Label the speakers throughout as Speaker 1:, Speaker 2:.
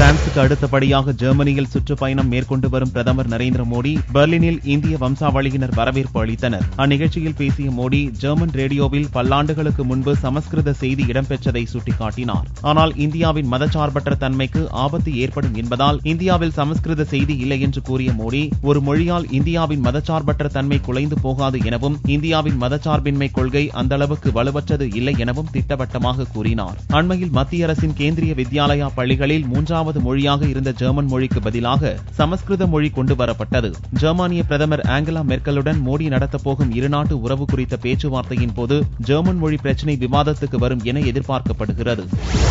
Speaker 1: பிரான்சுக்கு அடுத்தபடியாக ஜெர்மனியில் சுற்றுப்பயணம் மேற்கொண்டு வரும் பிரதமர் நரேந்திர மோடி பெர்லினில் இந்திய வம்சாவளியினர் வரவேற்பு அளித்தனர். அந்நிகழ்ச்சியில் பேசிய மோடி ஜெர்மன் ரேடியோவில் பல்லாண்டுகளுக்கு முன்பு சமஸ்கிருத செய்தி இடம்பெற்றதை சுட்டிக்காட்டினார். ஆனால் இந்தியாவின் மதச்சார்பற்ற தன்மைக்கு ஆபத்து ஏற்படும் என்பதால் இந்தியாவில் சமஸ்கிருத செய்தி இல்லை என்று கூறிய மோடி, ஒரு மொழியால் இந்தியாவின் மதச்சார்பற்ற தன்மை குலைந்து போகாது எனவும் இந்தியாவின் மதச்சார்பின்மை கொள்கை அந்த அளவுக்கு வலுவற்றது இல்லை எனவும் திட்டவட்டமாக கூறினார். அண்மையில் மத்திய அரசின் கேந்திரிய வித்யாலயா பள்ளிகளில் மூன்றாவது மொழியாக இருந்த ஜெர்மன் மொழிக்கு பதிலாக சமஸ்கிருத மொழி கொண்டு வரப்பட்டது. ஜெர்மானிய பிரதமர் ஆங்கலா மெர்க்கலுடன் மோடி நடத்தப்போகும் இருநாட்டு உறவு குறித்த பேச்சுவார்த்தையின் போது ஜெர்மன் மொழி பிரச்சினை விவாதத்துக்கு வரும் என எதிர்பார்க்கப்படுகிறது.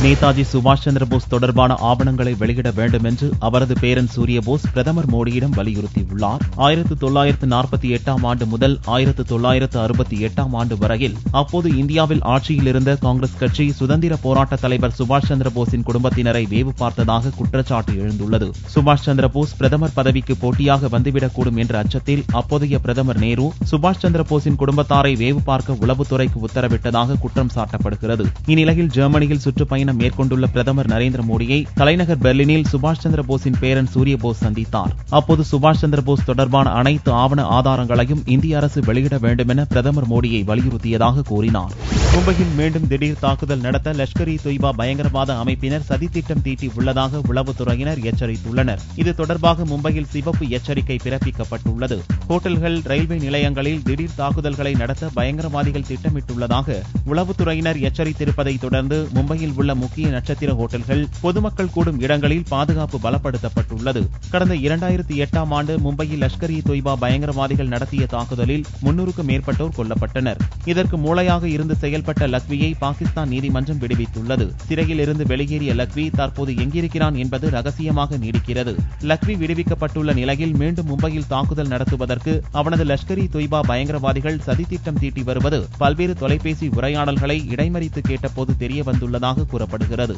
Speaker 1: நேதாஜி சுபாஷ் சந்திரபோஸ் தொடர்பான ஆவணங்களை வெளியிட வேண்டும் என்று அவரது பேரன் சூரியபோஸ் பிரதமர் மோடியிடம் வலியுறுத்தியுள்ளார். 1948 ஆண்டு முதல் 1968 ஆண்டு வரையில் அப்போது இந்தியாவில் ஆட்சியில் இருந்த காங்கிரஸ் கட்சி சுதந்திர போராட்ட தலைவர் சுபாஷ் சந்திரபோஸின் குடும்பத்தினரை வேவு பார்த்ததாக குற்றச்சாட்டு எழுந்துள்ளது. சுபாஷ் சந்திரபோஸ் பிரதமர் பதவிக்கு போட்டியாக வந்துவிடக்கூடும் என்ற அச்சத்தில் அப்போதைய பிரதமர் நேரு சுபாஷ் சந்திரபோஸின் குடும்பத்தாரை வேவு பார்க்க உளவுத்துறைக்கு உத்தரவிட்டதாக குற்றம் சாட்டப்படுகிறது. இந்நிலையில் ஜெர்மனியில் சுற்றுப்பயணம் மேற்கொண்டுள்ள பிரதமர் நரேந்திர மோடியை தலைநகர் பெர்லினில் சுபாஷ் சந்திரபோஸின் பேரன் சூரியபோஸ் சந்தித்தார். அப்போது சுபாஷ் சந்திரபோஸ் தொடர்பான அனைத்து ஆவண ஆதாரங்களையும் இந்திய அரசு வெளியிட வேண்டும் என பிரதமர் மோடியை வலியுறுத்தியதாக கூறினார். மும்பையில் மீண்டும் திடீர் தாக்குதல் நடத்த லஷ்கர் இ தொய்பா பயங்கரவாத அமைப்பினர் சதித்திட்டம் தீட்டி உள்ளதாக உளவுத்துறையினர் எச்சரித்துள்ளனர். இது தொடர்பாக மும்பையில் சிவப்பு எச்சரிக்கை பிறப்பிக்கப்பட்டுள்ளது. ஹோட்டல்கள், ரயில்வே நிலையங்களில் திடீர் தாக்குதல்களை நடத்த பயங்கரவாதிகள் திட்டமிட்டுள்ளதாக உளவுத்துறையினர் எச்சரித்திருப்பதை தொடர்ந்து மும்பையில் உள்ள முக்கிய நட்சத்திர ஹோட்டல்கள், பொதுமக்கள் கூடும் இடங்களில் பாதுகாப்பு பலப்படுத்தப்பட்டுள்ளது. கடந்த 2008 ஆண்டு மும்பையில் லஷ்கர் இ தொய்பா பயங்கரவாதிகள் நடத்திய தாக்குதலில் 300க்கும் மேற்பட்டோர் கொல்லப்பட்டனர். இதற்கு மூளையாக இருந்து செயல்பட்ட லக்வியை பாகிஸ்தான் நீதிமன்றம் விடுவித்துள்ளது. சிறையில் இருந்து வெளியேறிய லக்வி தற்போது எங்கிருக்கிறான் என்பது ரகசியமாக நீடிக்கிறது. லக்வி விடுவிக்கப்பட்டுள்ள நிலையில் மீண்டும் மும்பையில் தாக்குதல் நடத்துவதற்கு அவனது லஷ்கர் இ தொய்பா பயங்கரவாதிகள் சதித்திட்டம் தீட்டி வருவது பல்வேறு தொலைபேசி உரையாடல்களை இடைமறித்து கேட்டபோது தெரியவந்துள்ளதாக கூறப்படுகிறது.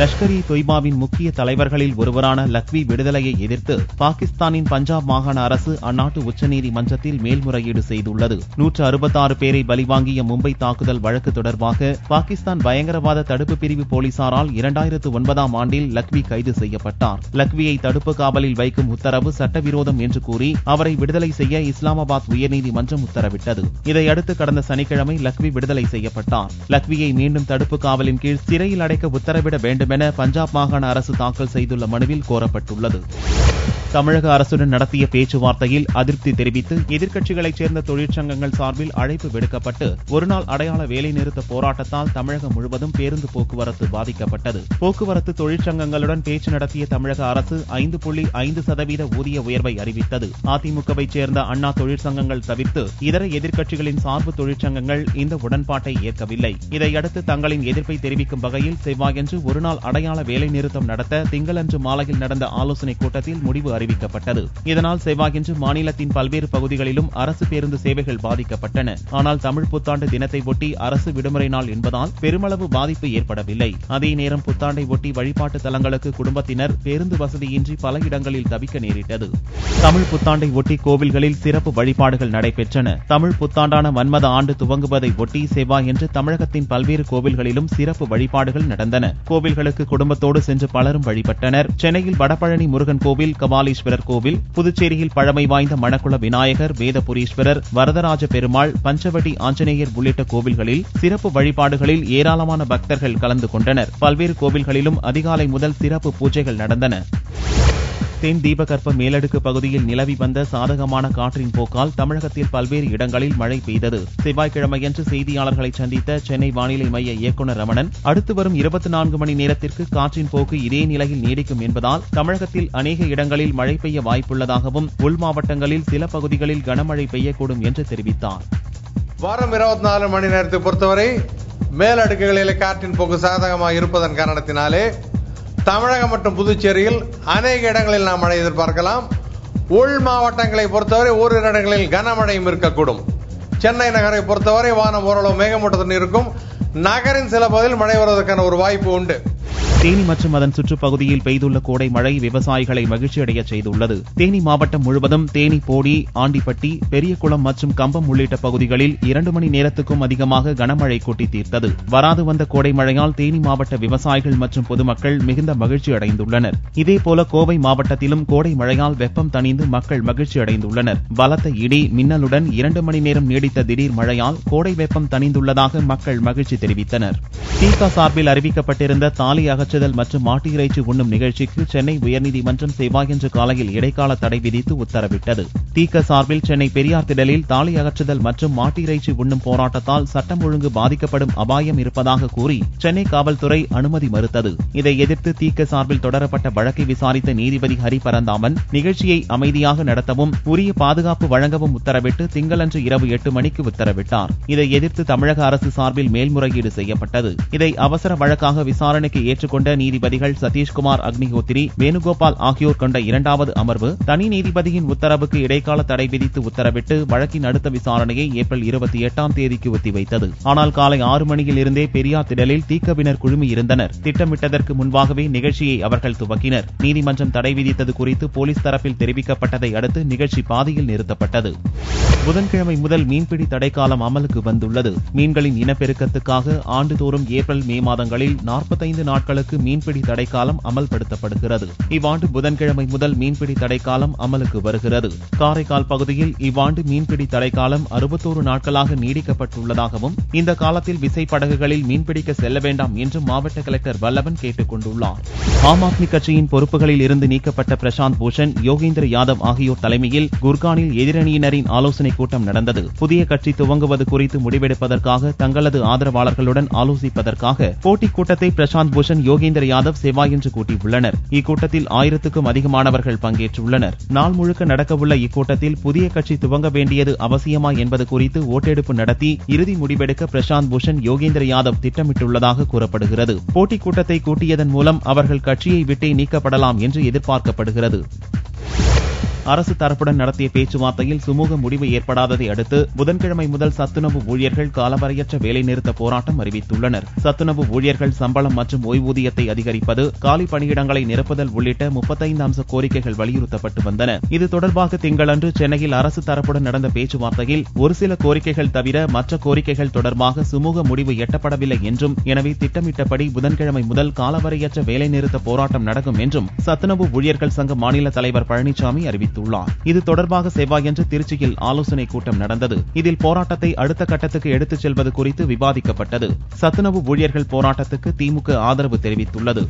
Speaker 1: லஷ்கர் இ தொய்பாவின் முக்கிய தலைவர்களில் ஒருவரான லக்வி விடுதலையை எதிர்த்து பாகிஸ்தானின் பஞ்சாப் மாகாண அரசு அந்நாட்டு உச்சநீதிமன்றத்தில் மேல்முறையீடு செய்துள்ளது. 166 பேரை பலிவாங்கிய மும்பை தாக்குதல் வழக்கு தொடர்பாக பாகிஸ்தான் பயங்கரவாத தடுப்பு பிரிவு போலீசாரால் 2009 ஆண்டில் லக்வி கைது செய்யப்பட்டார். லக்வியை தடுப்பு காவலில் வைக்கும் உத்தரவு சட்டவிரோதம் என்று கூறி அவரை விடுதலை செய்ய இஸ்லாமாபாத் உயர்நீதிமன்றம் உத்தரவிட்டது. இதையடுத்து கடந்த சனிக்கிழமை லக்வி விடுதலை செய்யப்பட்டார். லக்வியை மீண்டும் தடுப்பு காவலின் கீழ் சிறையில் அடைக்க உத்தரவிட வேண்டும் என பஞ்சாப் மாகாண அரசு தாக்கல் செய்துள்ள மனுவில் கோரப்பட்டுள்ளது. தமிழக அரசுடன் நடத்திய பேச்சுவார்த்தையில் அதிருப்தி தெரிவித்து எதிர்க்கட்சிகளைச் சேர்ந்த தொழிற்சங்கங்கள் சார்பில் அழைப்பு விடுக்கப்பட்டு ஒருநாள் அடையாள வேலைநிறுத்த போராட்டத்தால் தமிழகம் முழுவதும் பேருந்து போக்குவரத்து பாதிக்கப்பட்டது. போக்குவரத்து தொழிற்சங்கங்களுடன் பேச்சு நடத்திய தமிழக அரசு 5.5% ஊதிய உயர்வை அறிவித்தது. அதிமுகவைச் சேர்ந்த அண்ணா தொழிற்சங்கங்கள் தவிர்த்து இதர எதிர்க்கட்சிகளின் சார்பு தொழிற்சங்கங்கள் இந்த உடன்பாட்டை ஏற்கவில்லை. இதையடுத்து தங்களின் எதிர்ப்பை தெரிவிக்கும் வகையில் செவ்வாயன்று ஒருநாள் அடையாள வேலைநிறுத்தம் நடத்த திங்களன்று மாலையில் நடந்த ஆலோசனைக் கூட்டத்தில் முடிவு அறிவிக்கப்பட்டது. இதனால் செவ்வாயன்று மாநிலத்தின் பல்வேறு பகுதிகளிலும் அரசு பேருந்து சேவைகள் பாதிக்கப்பட்டன. ஆனால் தமிழ் புத்தாண்டு தினத்தை ஒட்டி அரசு விடுமுறை நாள் என்பதால் பெருமளவு பாதிப்பு ஏற்படவில்லை. அதே நேரம் புத்தாண்டை ஒட்டி வழிபாட்டு தலங்களுக்கு குடும்பத்தினர் பேருந்து வசதியின்றி பல இடங்களில் தவிக்க நேரிட்டது. தமிழ் புத்தாண்டை ஒட்டி கோவில்களில் சிறப்பு வழிபாடுகள் நடைபெற்றன. தமிழ் புத்தாண்டான மன்மத ஆண்டு துவங்குவதை ஒட்டி செவ்வாயன்று தமிழகத்தின் பல்வேறு கோவில்களிலும் சிறப்பு வழிபாடுகள் நடந்தன. கோவில்களுக்கு குடும்பத்தோடு சென்று பலரும் வழிபட்டனர். சென்னையில் வடபழனி முருகன் கோவில், கபாலீஸ்வரர் கோவில், புதுச்சேரியில் பழமை வாய்ந்த மணக்குள விநாயகர், வேதபுரீஸ்வரர், வரதராஜ பெருமாள், பஞ்சவடி ஆஞ்சநேயர் உள்ளிட்ட கோவில்களில் சிறப்பு வழிபாடுகளில் ஏராளமான பக்தர்கள் கலந்து கொண்டனர். பல்வேறு கோவில்களிலும் அதிகாலை முதல் சிறப்பு பூஜைகள் நடந்தன. தென் தீபகற்ப மேலடுக்கு பகுதியில் நிலவி வந்த சாதகமான காற்றின் போக்கால் தமிழகத்தில் பல்வேறு இடங்களில் மழை பெய்தது. செவ்வாய்க்கிழமையன்று செய்தியாளர்களை சந்தித்த சென்னை வானிலை மைய இயக்குநர் ரமணன், அடுத்து வரும் 24 மணி நேரத்திற்கு காற்றின் போக்கு இதே நிலையில் நீடிக்கும் என்பதால் தமிழகத்தில் அநேக இடங்களில் மழை பெய்ய வாய்ப்புள்ளதாகவும் உள் மாவட்டங்களில் சில பகுதிகளில் கனமழை பெய்யக்கூடும் என்று தெரிவித்தார்.
Speaker 2: வாரம் 24 மணி நேரத்தை பொறுத்தவரை மேலடுக்குகளில் காற்றின் போக்கு சாதகமாக இருப்பதன் காரணத்தினாலே தமிழகம் மற்றும் புதுச்சேரியில் அநேக இடங்களில் நாம் மழை எதிர்பார்க்கலாம். உள் மாவட்டங்களை பொறுத்தவரை ஓரிரு இடங்களில் கனமழையும் இருக்கக்கூடும். சென்னை நகரை பொறுத்தவரை வானம் ஓரளவு மேகமூட்டத்துடன் இருக்கும். நகரின் சில பகுதியில் மழை வருவதற்கான ஒரு வாய்ப்பு உண்டு.
Speaker 1: தேனி மற்றும் அதன் சுற்றுப்பகுதியில் பெய்துள்ள கோடை மழை விவசாயிகளை மகிழ்ச்சியடைய செய்துள்ளது. தேனி மாவட்டம் முழுவதும் தேனி, போடி, ஆண்டிப்பட்டி, பெரியகுளம் மற்றும் கம்பம் உள்ளிட்ட பகுதிகளில் 2 மணி நேரத்துக்கும் அதிகமாக கனமழை கொட்டி தீர்த்தது. வராது வந்த கோடை மழையால் தேனி மாவட்ட விவசாயிகள் மற்றும் பொதுமக்கள் மிகுந்த மகிழ்ச்சி அடைந்துள்ளனர். இதேபோல கோவை மாவட்டத்திலும் கோடை மழையால் வெப்பம் தணிந்து மக்கள் மகிழ்ச்சி அடைந்துள்ளனர். பலத்த இடி, மின்னலுடன் 2 மணி நேரம் நீடித்த திடீர் மழையால் கோடை வெப்பம் தணிந்துள்ளதாக மக்கள் மகிழ்ச்சி தெரிவித்தனர். திக சார்பில் அறிவிக்கப்பட்டிருந்த தாலி அகற்றுதல் மற்றும் மாட்டு இறைச்சி உண்ணும் நிகழ்ச்சிக்கு சென்னை உயர்நீதிமன்றம் செவ்வாயன்று காலையில் இடைக்கால தடை விதித்து உத்தரவிட்டது. திக சார்பில் சென்னை பெரியார் திடலில் தாலி அகற்றுதல் மற்றும் மாட்டு இறைச்சி உண்ணும் போராட்டத்தால் சட்டம் ஒழுங்கு பாதிக்கப்படும் அபாயம் இருப்பதாக கூறி சென்னை காவல்துறை அனுமதி மறுத்தது. இதை எதிர்த்து திக சார்பில் தொடரப்பட்ட வழக்கை விசாரித்த நீதிபதி ஹரி பரந்தாமன் நிகழ்ச்சியை அமைதியாக நடத்தவும் உரிய பாதுகாப்பு வழங்கவும் உத்தரவிட்டு திங்களன்று இரவு 8 மணிக்கு உத்தரவிட்டார். இதை எதிர்த்து தமிழக அரசு சார்பில் மேல்முறையீடு செய்யப்பட்டது. இதை அவசர வழக்காக விசாரணைக்கு ஏற்றுக்கொண்ட நீதிபதிகள் சதீஷ்குமார், அக்னிஹோத்திரி, வேணுகோபால் ஆகியோர் கொண்ட 2வது அமர்வு தனி நீதிபதியின் உத்தரவுக்கு இடைக்கால தடை விதித்து உத்தரவிட்டு வழக்கின் அடுத்த விசாரணையை ஏப்ரல் 28ஆம் தேதிக்கு ஒத்திவைத்தது. ஆனால் காலை 6 மணியில் இருந்தே பெரியார் திடலில் திகவினர் குழுமியிருந்தனர். திட்டமிட்டதற்கு முன்பாகவே நிகழ்ச்சியை அவர்கள் துவக்கினர். நீதிமன்றம் தடை விதித்தது குறித்து போலீஸ் தரப்பில் தெரிவிக்கப்பட்டதை அடுத்து நிகழ்ச்சி பாதியில் நிறுத்தப்பட்டது. புதன்கிழமை முதல் மீன்பிடி தடைக்காலம் அமலுக்கு வந்துள்ளது. மீன்களின் இனப்பெருக்கத்துக்காக ஆண்டுதோறும் ஏப்ரல், மே மாதங்களில் 45 நாட்களுக்கு மீன்பிடி தடைக்காலம் அமல்படுத்தப்படுகிறது. இவ்வாண்டு புதன்கிழமை முதல் மீன்பிடி தடைக்காலம் அமலுக்கு வருகிறது. காரைக்கால் பகுதியில் இவ்வாண்டு மீன்பிடி தடைக்காலம் 61 நாட்களாக நீடிக்கப்பட்டுள்ளதாகவும் இந்த காலத்தில் விசைப்படகுகளில் மீன்பிடிக்க செல்ல வேண்டாம் என்றும் மாவட்ட கலெக்டர் வல்லவன் கேட்டுக் கொண்டுள்ளார். ஆம் ஆத்மி கட்சியின் பொறுப்புகளில் இருந்து நீக்கப்பட்ட பிரசாந்த் பூஷன், யோகேந்திர யாதவ் ஆகியோர் தலைமையில் குர்கானில் எதிரணியினரின் ஆலோசனைக் கூட்டம் நடந்தது. புதிய கட்சி துவங்குவது குறித்து முடிவெடுப்பதற்காக தங்களது ஆதரவாளர்களுடன் ஆலோசிப்பதற்காக போட்டிக் கூட்டத்தை பிரசாந்த் பூஷன், யோகேந்திர யாதவ் செவ்வாயன்று கூட்டியுள்ளனர். இக்கூட்டத்தில் 1000க்கும் அதிகமானவர்கள் பங்கேற்றுள்ளனர். நாள் முழுக்க நடக்கவுள்ள இக்கூட்டத்தில் புதிய கட்சி துவங்க வேண்டியது அவசியமா என்பது குறித்து ஓட்டெடுப்பு நடத்தி இறுதி முடிவெடுக்க பிரசாந்த் பூஷன், யோகேந்திர யாதவ் திட்டமிட்டுள்ளதாக கூறப்படுகிறது. போட்டிக் கூட்டத்தை கூட்டியதன் மூலம் அவர்கள் கட்சியை விட்டே நீக்கப்படலாம் என்று எதிர்பார்க்கப்படுகிறது. அரசு தரப்புடன் நடத்திய பேச்சுவார்த்தையில் சுமூக முடிவு ஏற்படாததை அடுத்து புதன்கிழமை முதல் சத்துணவு ஊழியர்கள் காலவரையற்ற வேலைநிறுத்த போராட்டம் அறிவித்துள்ளனர். சத்துணவு ஊழியர்கள் சம்பளம் மற்றும் ஓய்வூதியத்தை அதிகரிப்பது, காலி பணியிடங்களை நிரப்புதல் உள்ளிட்ட 35 அம்ச கோரிக்கைகள் வலியுறுத்தப்பட்டு வந்தன. இது தொடர்பாக திங்களன்று சென்னையில் அரசு தரப்புடன் நடந்த பேச்சுவார்த்தையில் ஒரு சில கோரிக்கைகள் தவிர மற்ற கோரிக்கைகள் தொடர்பாக சுமூக முடிவு எட்டப்படவில்லை என்றும், எனவே திட்டமிட்டபடி புதன்கிழமை முதல் காலவரையற்ற வேலைநிறுத்த போராட்டம் நடக்கும் என்றும் சத்துணவு ஊழியர்கள் சங்க மாநில தலைவர் பழனிசாமி அறிவித்தார். இது தொடர்பாக செவ்வாயன்று திருச்சியில் ஆலோசனைக் கூட்டம் நடந்தது. இதில் போராட்டத்தை அடுத்த கட்டத்துக்கு எடுத்துச் செல்வது குறித்து விவாதிக்கப்பட்டது. சத்துணவு ஊழியர்கள் போராட்டத்துக்கு திமுக ஆதரவு தெரிவித்துள்ளது.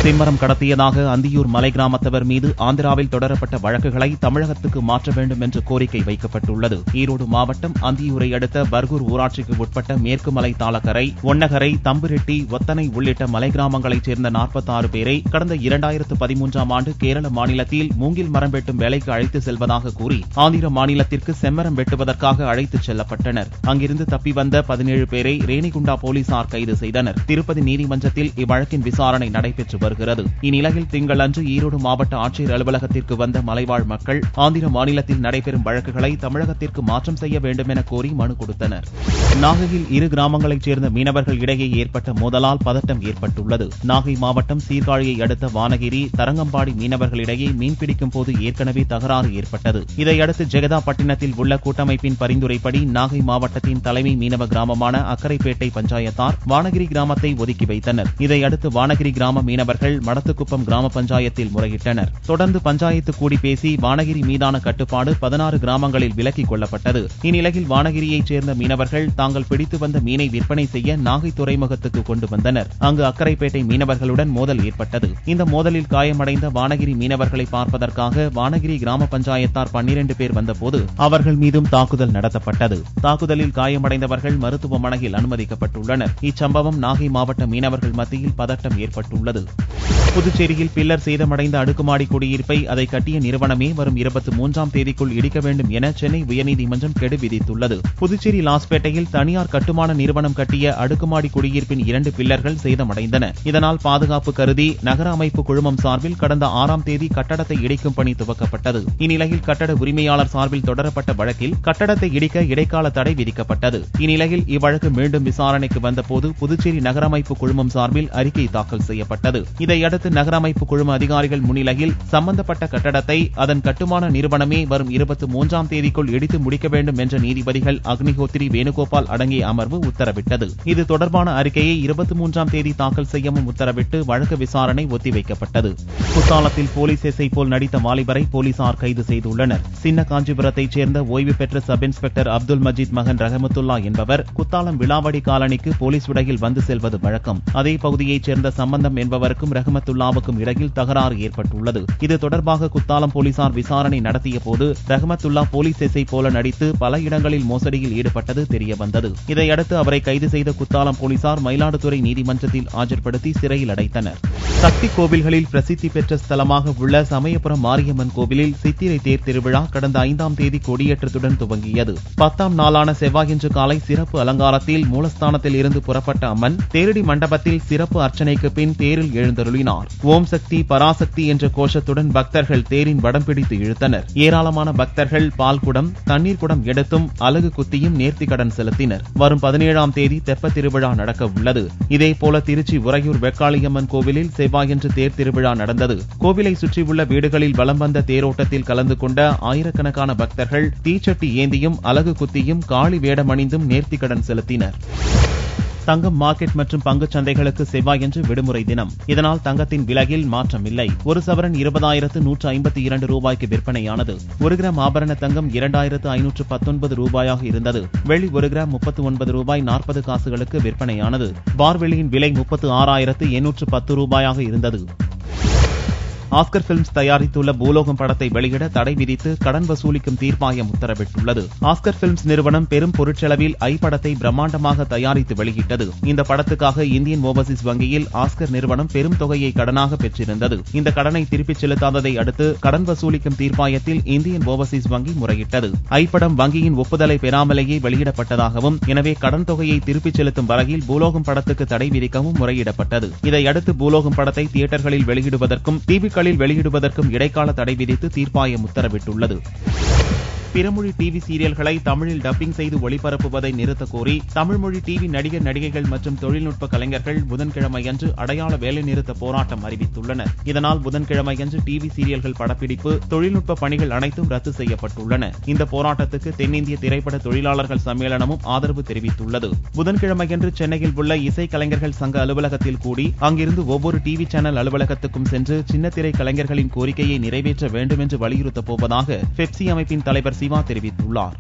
Speaker 1: செம்மரம் கடத்தியதாக அந்தியூர் மலை கிராமத்தவர் மீது ஆந்திராவில் தொடரப்பட்ட வழக்குகளை தமிழகத்துக்கு மாற்ற வேண்டும் என்ற கோரிக்கை வைக்கப்பட்டுள்ளது. ஈரோடு மாவட்டம் அந்தியூரை அடுத்த பர்கூர் ஊராட்சிக்கு உட்பட்ட மேற்கு மலை தாளக்கரை, ஒன்னகரை, தம்புரெட்டி, ஒத்தனை உள்ளிட்ட மலை கிராமங்களைச் சேர்ந்த 46 பேரை கடந்த 2013ஆம் ஆண்டு கேரள மாநிலத்தில் மூங்கில் மரம் வெட்டும் வேலைக்கு அழைத்து செல்வதாக கூறி ஆந்திர மாநிலத்திற்கு செம்மரம் வெட்டுவதற்காக அழைத்துச் செல்லப்பட்டனர். அங்கிருந்து தப்பி வந்த 17 பேரை ரேணிகுண்டா போலீசார் கைது செய்தனர். திருப்பதி நீதிமன்றத்தில் இவ்வழக்கின் விசாரணை நடைபெற்று வருகிறது. இந்நிலையில் திங்களன்று ஈரோடு மாவட்ட ஆட்சியர் அலுவலகத்திற்கு வந்த மலைவாழ் மக்கள் ஆந்திர மாநிலத்தில் நடைபெறும் வழக்குகளை தமிழகத்திற்கு மாற்றம் செய்ய வேண்டும் என கோரி மனு கொடுத்தனர். நாகையில் 2 கிராமங்களைச் சேர்ந்த மீனவர்கள் இடையே ஏற்பட்ட மோதலால் பதட்டம் ஏற்பட்டுள்ளது. நாகை மாவட்டம் சீர்காழியை அடுத்த வானகிரி, தரங்கம்பாடி மீனவர்களிடையே மீன்பிடிக்கும் போது ஏற்கனவே தகராறு ஏற்பட்டது. இதையடுத்து ஜெகதாப்பட்டினத்தில் உள்ள கூட்டமைப்பின் பரிந்துரைப்படி நாகை மாவட்டத்தின் தலைமை மீனவ கிராமமான அக்கரைப்பேட்டை பஞ்சாயத்தார் வானகிரி கிராமத்தை ஒதுக்கி வைத்தனர். இதையடுத்து வானகிரி கிராம மீனவர்கள் மடத்துக்குப்பம் கிராம பஞ்சாயத்தில் முறையிட்டனர். தொடர்ந்து பஞ்சாயத்து கூடி பேசி வானகிரி மீதான கட்டுப்பாடு 16 கிராமங்களில் விலக்கிக் கொள்ளப்பட்டது. இந்நிலையில் வானகிரியைச் சேர்ந்த மீனவர்கள் தாங்கள் பிடித்து வந்த மீனை விற்பனை செய்ய நாகை துறைமுகத்துக்கு கொண்டு வந்தனர். அங்கு அக்கரைப்பேட்டை மீனவர்களுடன் மோதல் ஏற்பட்டது. இந்த மோதலில் காயமடைந்த வானகிரி மீனவர்களை பார்ப்பதற்காக வானகிரி கிராம பஞ்சாயத்தார் 12 பேர் வந்தபோது அவர்கள் மீதும் தாக்குதல் நடத்தப்பட்டது. தாக்குதலில் காயமடைந்தவர்கள் மருத்துவமனையில் அனுமதிக்கப்பட்டுள்ளனர். இச்சம்பவம் நாகை மாவட்ட மீனவர்கள் மத்தியில் பதட்டம் ஏற்பட்டுள்ளது. புதுச்சேரியில் பில்லர் சேதமடைந்த அடுக்குமாடி குடியிருப்பை அதை கட்டிய நிறுவனமே வரும் 23ஆம் தேதிக்குள் இடிக்க வேண்டும் என சென்னை உயர்நீதிமன்றம் கெடு விதித்துள்ளது. புதுச்சேரி லாஸ்பேட்டையில் தனியார் கட்டுமான நிறுவனம் கட்டிய அடுக்குமாடி குடியிருப்பின் 2 பில்லர்கள் சேதமடைந்தன. இதனால் பாதுகாப்பு கருதி நகர அமைப்பு குழுமம் சார்பில் கடந்த 6ஆம் தேதி கட்டடத்தை இடிக்கும் பணி துவக்கப்பட்டது. இந்நிலையில் கட்டட உரிமையாளர் சார்பில் தொடரப்பட்ட வழக்கில் கட்டடத்தை இடிக்க இடைக்கால தடை விதிக்கப்பட்டது. இந்நிலையில் இவ்வழக்கு மீண்டும் விசாரணைக்கு வந்தபோது புதுச்சேரி நகர அமைப்பு குழுமம் சார்பில் அறிக்கை தாக்கல் செய்யப்பட்டது. இதையடுத்து நகர அமைப்பு குழும அதிகாரிகள் முன்னிலையில் சம்பந்தப்பட்ட கட்டடத்தை அதன் கட்டுமான நிறுவனமே வரும் 23ஆம் தேதிக்குள் இடித்து முடிக்க வேண்டும் என்ற நீதிபதிகள் அக்னிஹோத்ரி, வேணுகோபால் அடங்கிய அமர்வு உத்தரவிட்டது. இது தொடர்பான அறிக்கையை 23ஆம் தேதி தாக்கல் செய்யவும் உத்தரவிட்டு வழக்கு விசாரணை ஒத்திவைக்கப்பட்டது. குத்தாலத்தில் போலீஸ் எஸ்ஐ போல் நடித்த வாலிபரை போலீசார் கைது செய்துள்ளனர். சின்ன காஞ்சிபுரத்தைச் சேர்ந்த ஓய்வு பெற்ற சப் இன்ஸ்பெக்டர் அப்துல் மஜீத் மகன் ரஹமத்துல்லா என்பவர் குத்தாலம் விளாவடி காலனிக்கு போலீஸ் உடையில் வந்து செல்வது வழக்கம். அதே பகுதியைச் சேர்ந்த சம்பந்தம் என்பவருக்கும் ரஹமத்துல்லாவுக்கும் இடையில் தகராறு ஏற்பட்டுள்ளது. இது தொடர்பாக குத்தாலம் போலீசார் விசாரணை நடத்திய போது ரஹமத்துல்லா போலீஸ் எஸ்ஐ போல நடித்து பல இடங்களில் மோசடியில் ஈடுபட்டது தெரியவந்தது. இதையடுத்து அவரை கைது செய்த குத்தாலம் போலீசார் மயிலாடுதுறை நீதிமன்றத்தில் ஆஜர்படுத்தி சிறையில் அடைத்தனர். சக்தி கோவில்களில் பிரசித்தி பெற்ற ஸ்தலமாக உள்ள சமயபுரம் மாரியம்மன் கோவிலில் சித்திரை தேர் திருவிழா கடந்த 5ஆம் தேதி கொடியேற்றத்துடன் துவங்கியது. 10ஆம் நாளான செவ்வாயன்று காலை சிறப்பு அலங்காரத்தில் மூலஸ்தானத்தில் இருந்து புறப்பட்ட அம்மன் தேரடி மண்டபத்தில் சிறப்பு அர்ச்சனைக்கு பின் தேரில் எழுந்தருளினார். ஓம் சக்தி பராசக்தி என்ற கோஷத்துடன் பக்தர்கள் தேரின் வடம் பிடித்து இழுத்தனர். ஏராளமான பக்தர்கள் பால்குடம், தண்ணீர் குடம் எடுத்தும் அலகு குத்தியும் நேர்த்திக்கடன் செலுத்தினர். வரும் 17ஆம் தேதி தெப்ப திருவிழா நடக்க உள்ளது. இதேபோல திருச்சி உறையூர் வெக்காளியம்மன் கோவிலில் செவ்வாயன்று தேர் திருவிழா நடந்தது. கோவிலை சுற்றியுள்ள வீடுகளில் வலம் வந்த தேரோட்டத்தில் கலந்து கொண்ட ஆயிரக்கணக்கான பக்தர்கள் தீச்சட்டி ஏந்தியும் அலகு குத்தியும் காளி வேடமணிந்தும் நேர்த்திக்கடன் செலுத்தினர். தங்கம் மார்க்கெட் மற்றும் பங்குச் சந்தைகளுக்கு செவ்வாயன்று விடுமுறை தினம். இதனால் தங்கத்தின் விலையில் மாற்றமில்லை. ஒரு சவரன் 20,152 ரூபாய்க்கு விற்பனையானது. 1 கிராம் ஆபரண தங்கம் 2,519 ரூபாயாக இருந்தது. வெள்ளி 1 கிராம் 39 ரூபாய் 40 காசுகளுக்கு விற்பனையானது. பார் வெள்ளியின் விலை 36,810 ரூபாயாக இருந்தது. ஆஸ்கர் பிலிம்ஸ் தயாரித்துள்ள பூலோகம் படத்தை வெளியிட தடை விதித்து கடன் வசூலிக்கும் தீர்ப்பாயம் உத்தரவிட்டுள்ளது. ஆஸ்கர் பிலிம்ஸ் நிறுவனம் பெரும் பொருட்செலவில் ஐ படத்தை பிரம்மாண்டமாக தயாரித்து வெளியிட்டது. இந்த படத்துக்காக இந்தியன் ஓவர்சீஸ் வங்கியில் ஆஸ்கர் நிறுவனம் பெரும் தொகையை கடனாக பெற்றிருந்தது. இந்த கடனை திருப்பிச் செலுத்தாததை அடுத்து கடன் வசூலிக்கும் தீர்ப்பாயத்தில் இந்தியன் ஓவர்சீஸ் வங்கி முறையிட்டது. ஐ படம் வங்கியின் ஒப்புதலை பெறாமலேயே வெளியிடப்பட்டதாகவும், எனவே கடன் தொகையை திருப்பிச் செலுத்தும் வகையில் பூலோகம் படத்துக்கு தடை விதிக்கவும் முறையிடப்பட்டது. இதையடுத்து பூலோகம் படத்தை தியேட்டர்களில் வெளியிடுவதற்கும் டிவி வெளியிடுவதற்கும் இடைக்கால தடை விதித்து தீர்ப்பாயம் உத்தரவிட்டுள்ளது. பிறமொழி டிவி சீரியல்களை தமிழில் டப்பிங் செய்து ஒளிபரப்புவதை நிறுத்தக் கோரி தமிழ்மொழி டிவி நடிகர், நடிகைகள் மற்றும் தொழில்நுட்ப கலைஞர்கள் புதன்கிழமையன்று அடையாள வேலைநிறுத்த போராட்டம் அறிவித்துள்ளனர். இதனால் புதன்கிழமையன்று டிவி சீரியல்கள் படப்பிடிப்பு, தொழில்நுட்ப பணிகள் அனைத்தும் ரத்து செய்யப்பட்டுள்ளன. இந்த போராட்டத்துக்கு தென்னிந்திய திரைப்பட தொழிலாளர்கள் சம்மேளனமும் ஆதரவு தெரிவித்துள்ளது. புதன்கிழமையன்று சென்னையில் உள்ள இசை கலைஞர்கள் சங்க அலுவலகத்தில் கூடி அங்கிருந்து ஒவ்வொரு டிவி சேனல் அலுவலகத்துக்கும் சென்று சின்னத்திரை கலைஞர்களின் கோரிக்கையை நிறைவேற்ற வேண்டும் என்று வலியுறுத்தப் போவதாக பெப்சி அமைப்பின் தலைவர் சிவா தெரிவித்துள்ளார்.